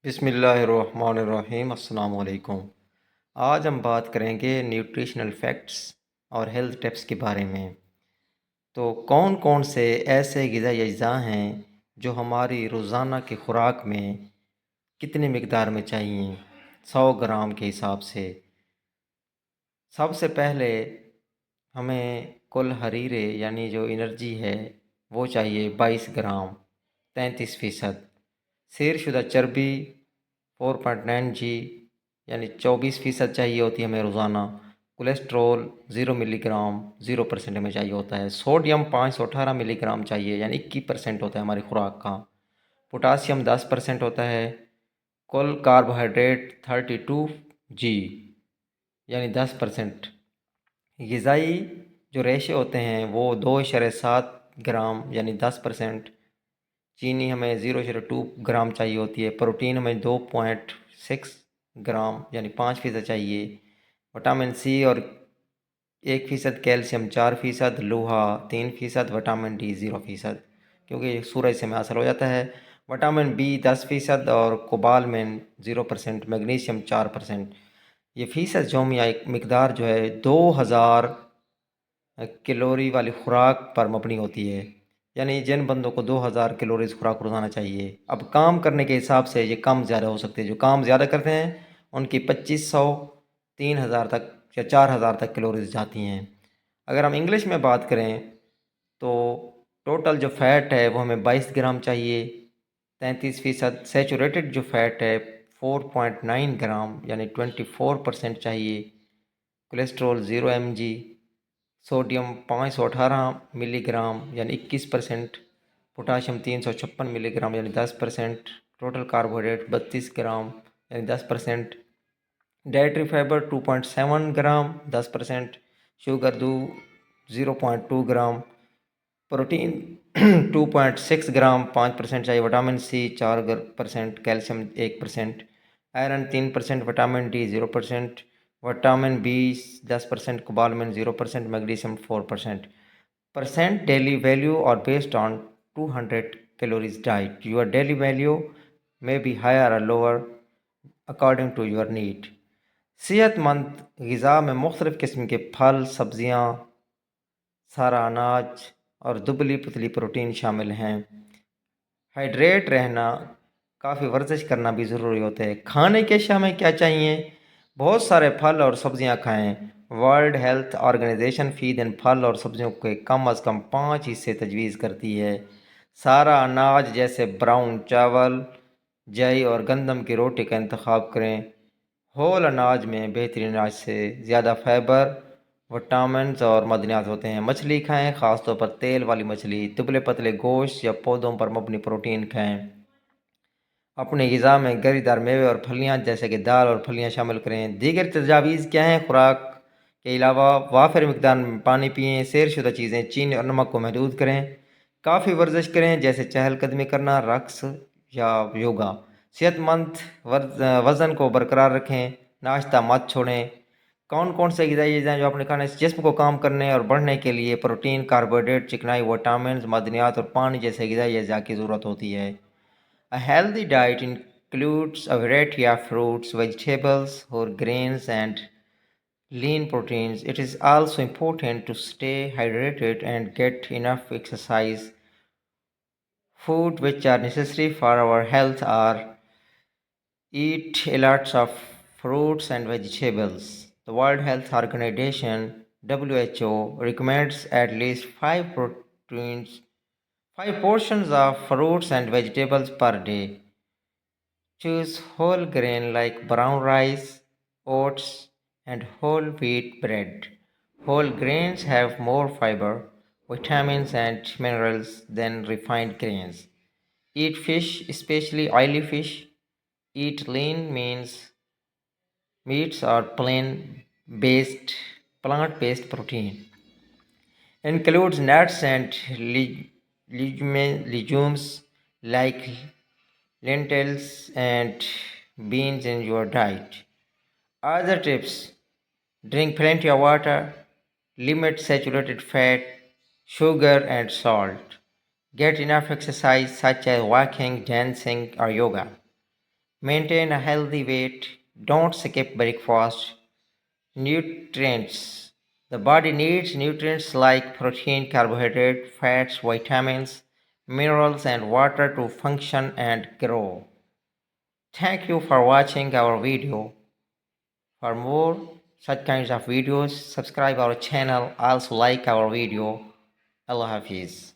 بسم اللہ الرحمن الرحیم۔ السلام علیکم۔ آج ہم بات کریں گے نیوٹریشنل فیکٹس اور ہیلتھ ٹپس کے بارے میں۔ تو کون کون سے ایسے غذائی اجزاء ہیں جو ہماری روزانہ کی خوراک میں کتنی مقدار میں چاہیے 100 گرام کے حساب سے۔ سب سے پہلے ہمیں کل حریرے یعنی جو انرجی ہے وہ چاہیے 22 گرام 33%۔ سیر شدہ چربی 4.9 جی یعنی 24% چاہیے ہوتی ہے ہمیں روزانہ۔ کولیسٹرول 0 ملی گرام 0% ہمیں چاہیے ہوتا ہے۔ سوڈیم 518 ملی گرام چاہیے یعنی 21% ہوتا ہے ہماری خوراک کا۔ پوٹاسیم 10% ہوتا ہے۔ کل کاربوہائیڈریٹ 32 جی یعنی 10%۔ غذائی جو ریشے ہوتے ہیں وہ 2.7 گرام یعنی 10%۔ چینی ہمیں 0.2 گرام چاہیے ہوتی ہے۔ پروٹین ہمیں 2.6 گرام یعنی 5% چاہیے۔ وٹامن سی اور 1%، کیلشیم 4%، لوہا 3%، وٹامن ڈی 0%، کیونکہ یہ سورج سے ہمیں حاصل ہو جاتا ہے۔ وٹامن بی 10% اور کوبالمن 0%، میگنیشیم 4%۔ یہ فیصد جومیہ ایک مقدار جو ہے 2000 کیلوری والی خوراک پر مبنی ہوتی ہے، یعنی جن بندوں کو 2000 کیلوریز خوراک روزانہ چاہیے۔ اب کام کرنے کے حساب سے یہ کم زیادہ ہو سکتے ہیں۔ جو کام زیادہ کرتے ہیں ان کی 2500 3000 تک یا 4000 تک کیلوریز جاتی ہیں۔ اگر ہم انگلش میں بات کریں تو ٹوٹل جو فیٹ ہے وہ ہمیں 22 گرام چاہیے 33%۔ سیچوریٹڈ جو فیٹ ہے 4.9 گرام یعنی 24% چاہیے۔ Cholesterol 0 M G. سوڈیم 518 ملی گرام یعنی 21%۔ پوٹاشیم 356 ملی گرام یعنی 10%۔ ٹوٹل کاربوہائیڈریٹ 32 گرام یعنی 10%۔ Dietary fibre 2.7 gram 10%۔ Sugar 0.2 gram. Protein 2.6 gram 5% چاہیے۔ Vitamin C 4%۔ Calcium 1%۔ Iron 3%۔ Vitamin D 0%۔ Vitamin B 10%۔ Cobalamin 0%۔ Magnesium 4%۔ percent daily value or based on 200 calories diet. Your daily value may be higher or lower according to your need. صحت مند غذا میں مختلف قسم کے پھل، سبزیاں، سارا اناج اور دبلی پتلی پروٹین شامل ہیں۔ ہائیڈریٹ رہنا، کافی ورزش کرنا بھی ضروری ہوتا ہے۔ کھانے کے اشیاء میں کیا چاہیے؟ بہت سارے پھل اور سبزیاں کھائیں۔ ورلڈ ہیلتھ آرگنائزیشن فی دن پھل اور سبزیوں کے کم از کم 5 حصے تجویز کرتی ہے۔ سارا اناج جیسے براؤن چاول، جئی اور گندم کی روٹی کا انتخاب کریں۔ ہول اناج میں بہترین اناج سے زیادہ فائبر، وٹامنز اور معدنیات ہوتے ہیں۔ مچھلی کھائیں، خاص طور پر تیل والی مچھلی۔ دبلے پتلے گوشت یا پودوں پر مبنی پروٹین کھائیں۔ اپنی غذا میں گری دار میوے اور پھلیاں جیسے کہ دال اور پھلیاں شامل کریں۔ دیگر تجاویز کیا ہیں؟ خوراک کے علاوہ وافر مقدار میں پانی پئیں۔ سیر شدہ چیزیں، چینی اور نمک کو محدود کریں۔ کافی ورزش کریں جیسے چہل قدمی کرنا، رقص یا یوگا۔ صحت مند وزن کو برقرار رکھیں۔ ناشتہ مت چھوڑیں۔ کون کون سے غذائی اجزاء ہیں جو اپنے کھانے سے جسم کو کام کرنے اور بڑھنے کے لیے پروٹین، کاربوہائیڈریٹ، چکنائی، وٹامنز، معدنیات اور پانی جیسے غذائی اجزاء کی ضرورت ہوتی ہے۔ A healthy diet includes a variety of fruits, vegetables, whole grains, and lean proteins. It is also important to stay hydrated and get enough exercise. Food which are necessary for our health are: eat lots of fruits and vegetables. The World Health Organization (WHO) recommends at least 5 portions of fruits and vegetables per day. Choose whole grain like brown rice, oats, and whole wheat bread. Whole grains have more fiber, vitamins, and minerals than refined grains. Eat fish, especially oily fish. Eat lean meats or plant-based protein. Includes nuts and legumes like lentils and beans in your diet. Other tips: drink plenty of water, limit saturated fat, sugar, and salt. Get enough exercise such as walking, dancing, or yoga. Maintain a healthy weight. Don't skip breakfast. Nutrients. The body needs nutrients like protein, carbohydrate, fats, vitamins, minerals, and water to function and grow. Thank you for watching our video. For more such kinds of videos, subscribe our channel. Also like our video. Allah Hafiz.